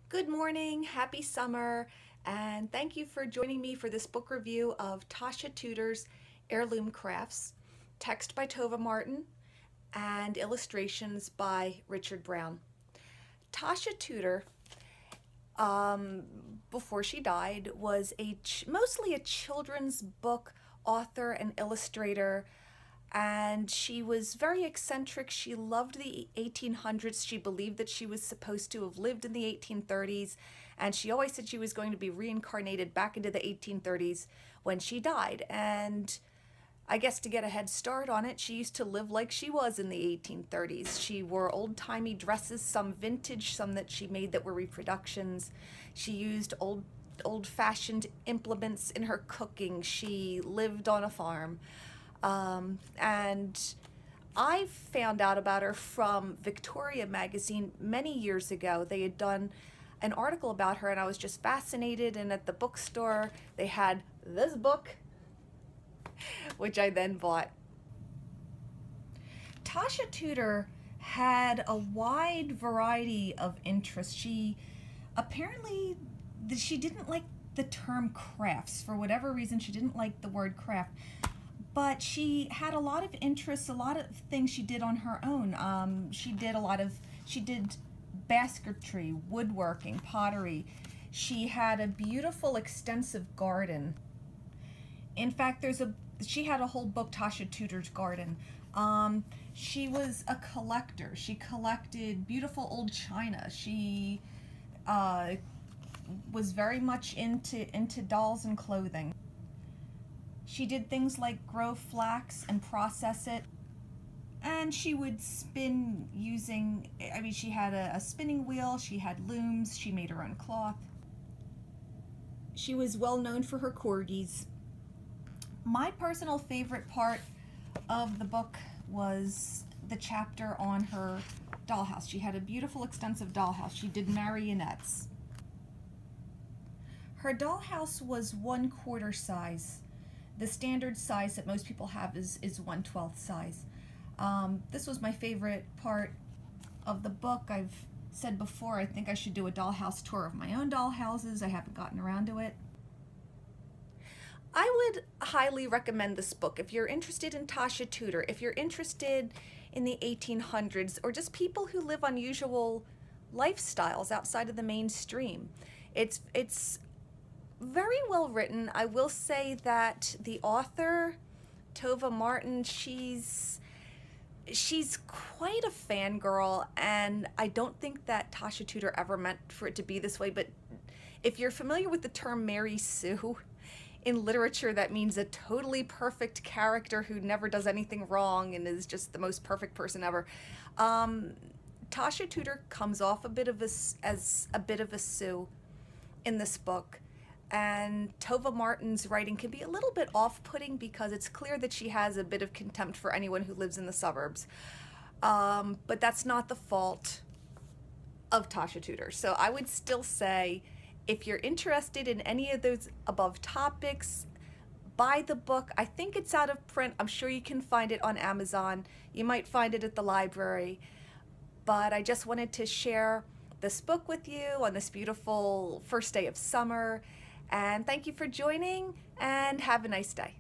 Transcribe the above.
Good morning, happy summer, and thank you for joining me for this book review of Tasha Tudor's Heirloom Crafts, text by Tova Martin, and illustrations by Richard Brown. Tasha Tudor, before she died, was mostly a children's book author and illustrator, and she was very eccentric. She loved the 1800s. She believed that she was supposed to have lived in the 1830s, and she always said she was going to be reincarnated back into the 1830s when she died. And I guess to get a head start on it, she used to live like she was in the 1830s. She wore old-timey dresses, some vintage, some that she made that were reproductions. She used old-fashioned implements in her cooking. She lived on a farm. And I found out about her from Victoria magazine many years ago. They had done an article about her and I was just fascinated, and at the bookstore they had this book, which I then bought. Tasha Tudor had a wide variety of interests. She didn't like the term crafts. For whatever reason, she didn't like the word craft. But she had a lot of interests, a lot of things she did on her own. She did basketry, woodworking, pottery. She had a beautiful, extensive garden. In fact, she had a whole book, Tasha Tudor's Garden. She was a collector. She collected beautiful old china. She was very much into dolls and clothing. She did things like grow flax and process it, and she would spin using, she had a spinning wheel, she had looms, she made her own cloth. She was well known for her corgis. My personal favorite part of the book was the chapter on her dollhouse. She had a beautiful, extensive dollhouse. She did marionettes. Her dollhouse was 1/4 size. The standard size that most people have is 1/12 size. This was my favorite part of the book. I've said before, I think I should do a dollhouse tour of my own dollhouses. I haven't gotten around to it. I would highly recommend this book if you're interested in Tasha Tudor, if you're interested in the 1800s, or just people who live unusual lifestyles outside of the mainstream. It's very well written. I will say that the author, Tova Martin, she's quite a fangirl, and I don't think that Tasha Tudor ever meant for it to be this way, but if you're familiar with the term Mary Sue, in literature that means a totally perfect character who never does anything wrong and is just the most perfect person ever. Tasha Tudor comes off as a bit of a Sue in this book. And Tova Martin's writing can be a little bit off-putting because it's clear that she has a bit of contempt for anyone who lives in the suburbs. But that's not the fault of Tasha Tudor. So I would still say, if you're interested in any of those above topics, buy the book. I think it's out of print. I'm sure you can find it on Amazon. You might find it at the library. But I just wanted to share this book with you on this beautiful first day of summer. And thank you for joining, and have a nice day.